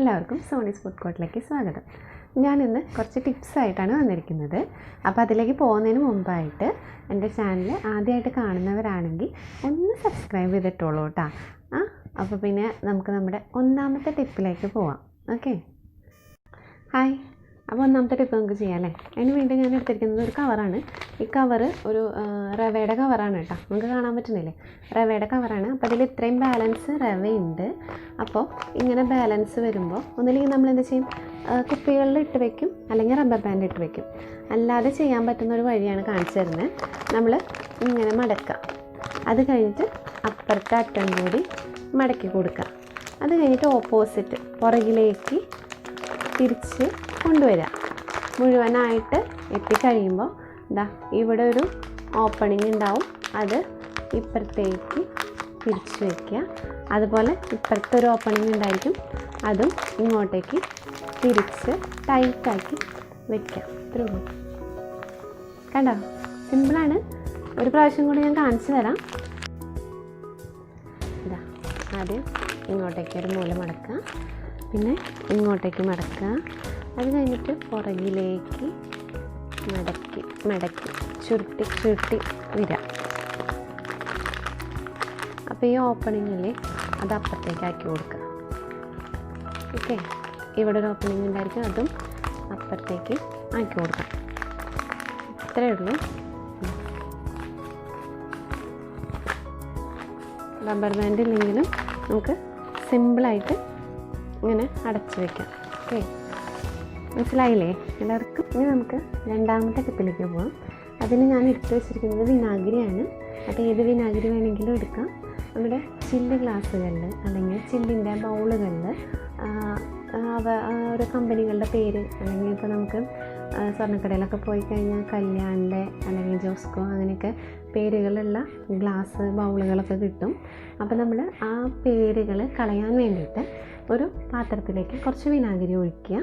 എല്ലാവർക്കും സോണീസ് ഫുഡ് കോർട്ടിലേക്ക് സ്വാഗതം. ഞാനിന്ന് കുറച്ച് ടിപ്സായിട്ടാണ് വന്നിരിക്കുന്നത്. അപ്പോൾ അതിലേക്ക് പോകുന്നതിന് മുമ്പായിട്ട് എൻ്റെ ചാനൽ ആദ്യമായിട്ട് കാണുന്നവരാണെങ്കിൽ ഒന്ന് സബ്സ്ക്രൈബ് ചെയ്തിട്ടുള്ളൂ കേട്ടോ. അപ്പോൾ പിന്നെ നമുക്ക് നമ്മുടെ ഒന്നാമത്തെ ടിപ്പിലേക്ക് പോവാം. Okay, hi. അപ്പോൾ ഒന്നാമത്തെ ടിപ്പ് നമുക്ക് ചെയ്യാം അല്ലേ. അതിന് വേണ്ടി ഞാൻ എടുത്തിരിക്കുന്നത് ഒരു കവറാണ്. ഈ കവറ് ഒരു റവയുടെ കവറാണ് കേട്ടോ. നമുക്ക് കാണാൻ പറ്റുന്നില്ലേ, റവയുടെ കവറാണ്. അപ്പോൾ അതിൽ ഇത്രയും ബാലൻസ് റവയുണ്ട്. അപ്പോൾ ഇങ്ങനെ ബാലൻസ് വരുമ്പോൾ ഒന്നില്ലെങ്കിൽ നമ്മൾ എന്ത് ചെയ്യും, കുപ്പികളിൽ ഇട്ട് വയ്ക്കും, അല്ലെങ്കിൽ റബ്ബർ ബാൻഡ് ഇട്ട് വയ്ക്കും. അല്ലാതെ ചെയ്യാൻ പറ്റുന്ന ഒരു വഴിയാണ് കാണിച്ചു തരുന്നത്. നമ്മൾ ഇങ്ങനെ മടക്കുക, അത് കഴിഞ്ഞിട്ട് അപ്പുറത്തെ അറ്റം കൂടി മടക്കി കൊടുക്കുക, അത് കഴിഞ്ഞിട്ട് ഓപ്പോസിറ്റ് പുറകിലേക്ക് തിരിച്ച് കൊണ്ടുവരിക. മുഴുവനായിട്ട് എത്തിക്കഴിയുമ്പോൾ ഇവിടെ ഒരു ഓപ്പണിംഗ് ഉണ്ടാവും, അത് ഇപ്പുറത്തേക്ക് തിരിച്ച് വയ്ക്കുക. അതുപോലെ ഇപ്പുറത്തെ ഒരു ഓപ്പണിംഗ് ഉണ്ടായിരിക്കും, അതും ഇങ്ങോട്ടേക്ക് തിരിച്ച് ടൈറ്റാക്കി വയ്ക്കുക. ഇത്രയുള്ളൂ. കണ്ടോ, സിമ്പിളാണ്. ഒരു പ്രാവശ്യം കൂടി ഞാൻ കാണിച്ചു തരാം. ആദ്യം ഇങ്ങോട്ടേക്ക് ഒരു മൂല മടക്കുക, പിന്നെ ഇങ്ങോട്ടേക്ക് മടക്കുക, അത് കഴിഞ്ഞിട്ട് പുറകിലേക്ക് മടക്കി ചുരുട്ടി വരിക. അപ്പോൾ ഈ ഓപ്പണിങ്ങിൽ അത് അപ്പുറത്തേക്ക് കൊടുക്കുക. ഓക്കെ, ഇവിടെ ഒരു ഓപ്പണിങ് ഉണ്ടായിരിക്കും, അതും അപ്പുറത്തേക്ക് ആക്കി കൊടുക്കാം. ഇത്രയേ ഉള്ളൂ. റബ്ബർ ബാൻഡ് ഇല്ലെങ്കിലും നമുക്ക് സിമ്പിളായിട്ട് ഇങ്ങനെ അടച്ചു വയ്ക്കാം. ഓക്കെ, മനസ്സിലായില്ലേ എല്ലാവർക്കും? ഇനി നമുക്ക് രണ്ടാമത്തെ ടിപ്പിലേക്ക് പോകാം. അതിന് ഞാൻ എടുത്തു വെച്ചിരിക്കുന്നത് വിനാഗിരിയാണ്. അത് ഏത് വിനാഗിരി വേണമെങ്കിലും എടുക്കാം. നമ്മുടെ ചില്ല് ഗ്ലാസ്സുകളിൽ അല്ലെങ്കിൽ ചില്ലിൻ്റെ ബൗളുകളിൽ ഓരോ കമ്പനികളുടെ പേര്, അല്ലെങ്കിൽ ഇപ്പോൾ നമുക്ക് സ്വർണ്ണക്കടയിലൊക്കെ പോയി കഴിഞ്ഞാൽ കല്യാണിൻ്റെ അല്ലെങ്കിൽ ജോസ്കോ അങ്ങനെയൊക്കെ പേരുകളുള്ള ഗ്ലാസ് ബൗളുകളൊക്കെ കിട്ടും. അപ്പോൾ നമ്മൾ ആ പേരുകൾ കളയാൻ വേണ്ടിയിട്ട് ഒരു പാത്രത്തിലേക്ക് കുറച്ച് വിനാഗിരി ഒഴിക്കുക.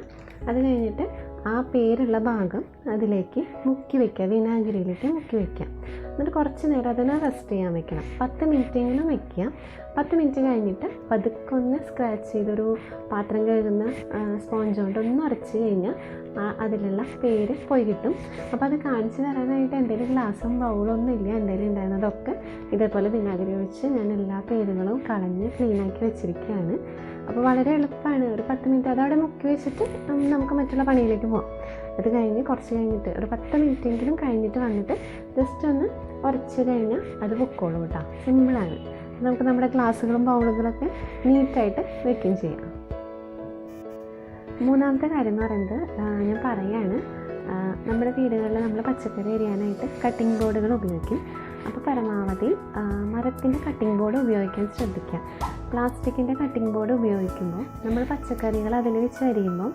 അത് കഴിഞ്ഞിട്ട് ആ പേരുള്ള ഭാഗം അതിലേക്ക് മുക്കി വയ്ക്കുക, വിനാഗിരിയിലേക്ക് മുക്കി വയ്ക്കുക. എന്നിട്ട് കുറച്ച് നേരം അതിനെ റെസ്റ്റ് ചെയ്യാൻ വെക്കണം. 10 മിനിറ്റെങ്കിലും വയ്ക്കുക. 10 മിനിറ്റ് കഴിഞ്ഞിട്ട് പതുക്കെ ഒന്ന് സ്ക്രാച്ച് ചെയ്തൊരു പാത്രം കഴുകുന്ന സ്പോഞ്ച് കൊണ്ട് ഒന്ന് ഉരച്ച് കഴിഞ്ഞാൽ അതിലുള്ള പേര് പോയി കിട്ടും. അപ്പോൾ അത് കാണിച്ചു തരാനായിട്ട് എൻ്റെ ഗ്ലാസും ബൗളൊന്നും ഇല്ല. എൻ്റെ ഉണ്ടായിരുന്നതൊക്കെ ഇതേപോലെ വിനാഗിരി ഒഴിച്ച് ഞാൻ എല്ലാ പേരുകളും കളഞ്ഞ് ക്ലീനാക്കി വെച്ചിരിക്കുകയാണ്. അപ്പോൾ വളരെ എളുപ്പമാണ്. ഒരു 10 മിനിറ്റ് അതവിടെ മുക്കി വെച്ചിട്ട് നമുക്ക് മറ്റുള്ള പണിയിലേക്ക് പോകാം. അത് കഴിഞ്ഞ് കുറച്ച് കഴിഞ്ഞിട്ട് ഒരു 10 മിനിറ്റെങ്കിലും കഴിഞ്ഞിട്ട് വന്നിട്ട് ജസ്റ്റ് ഒന്ന് ഉരച്ച് കഴിഞ്ഞാൽ അത് പൊക്കോളൂ കേട്ടോ. സിമ്പിളാണ്. നമുക്ക് നമ്മുടെ ഗ്ലാസ്സുകളും ബൗളുകളൊക്കെ നീറ്റായിട്ട് വെക്കുകയും ചെയ്യാം. മൂന്നാമത്തെ കാര്യം എന്ന് പറയുന്നത് ഞാൻ പറയുകയാണ്, നമ്മുടെ വീടുകളിൽ നമ്മൾ പച്ചക്കറി അരിയാനായിട്ട് കട്ടിംഗ് ബോർഡുകൾ ഉപയോഗിക്കും. അപ്പോൾ പരമാവധി മരത്തിൻ്റെ കട്ടിംഗ് ബോർഡ് ഉപയോഗിക്കാൻ ശ്രദ്ധിക്കുക. പ്ലാസ്റ്റിക്കിൻ്റെ കട്ടിംഗ് ബോർഡ് ഉപയോഗിക്കുമ്പോൾ നമ്മൾ പച്ചക്കറികൾ അതിൽ വെച്ച് അരിയുമ്പോൾ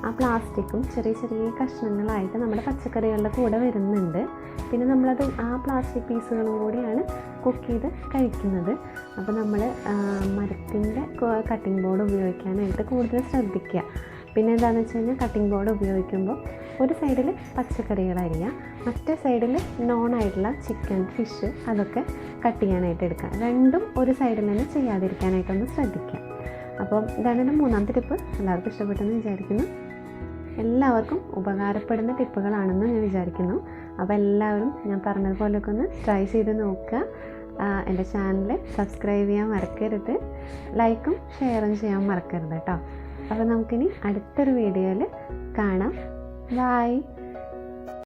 ആ പ്ലാസ്റ്റിക്കും ചെറിയ ചെറിയ കഷ്ണങ്ങളായിട്ട് നമ്മുടെ പച്ചക്കറികളുടെ കൂടെ വരുന്നുണ്ട്. പിന്നെ നമ്മളത് ആ പ്ലാസ്റ്റിക് പീസുകളും കൂടിയാണ് കുക്ക് ചെയ്ത് കഴിക്കുന്നത്. അപ്പോൾ നമ്മൾ മരത്തിൻ്റെ കട്ടിംഗ് ബോർഡ് ഉപയോഗിക്കാനായിട്ട് കൂടുതൽ ശ്രദ്ധിക്കുക. പിന്നെ എന്താണെന്ന് വെച്ച് കഴിഞ്ഞാൽ കട്ടിംഗ് ബോർഡ് ഉപയോഗിക്കുമ്പോൾ ഒരു സൈഡിൽ പച്ചക്കറികൾ അരിയുക, മറ്റേ സൈഡിൽ നോണായിട്ടുള്ള ചിക്കൻ, ഫിഷ് അതൊക്കെ കട്ട് ചെയ്യാനായിട്ട് എടുക്കുക. രണ്ടും ഒരു സൈഡിൽ തന്നെ ചെയ്യാതിരിക്കാനായിട്ടൊന്ന് ശ്രദ്ധിക്കുക. അപ്പം ഇതാണ് എൻ്റെ മൂന്നാമത്തെ ടിപ്പ്. എല്ലാവർക്കും ഇഷ്ടപ്പെട്ടെന്ന് വിചാരിക്കുന്നു. എല്ലാവർക്കും ഉപകാരപ്പെടുന്ന ടിപ്പുകളാണെന്ന് ഞാൻ വിചാരിക്കുന്നു. അപ്പോൾ എല്ലാവരും ഞാൻ പറഞ്ഞതുപോലെയൊക്കെ ഒന്ന് ട്രൈ ചെയ്ത് നോക്കുക. എൻ്റെ ചാനൽ സബ്സ്ക്രൈബ് ചെയ്യാൻ മറക്കരുത്, ലൈക്കും ഷെയറും ചെയ്യാൻ മറക്കരുത് കേട്ടോ. അപ്പോൾ നമുക്കിനി അടുത്തൊരു വീഡിയോയിൽ കാണാം. ബൈ.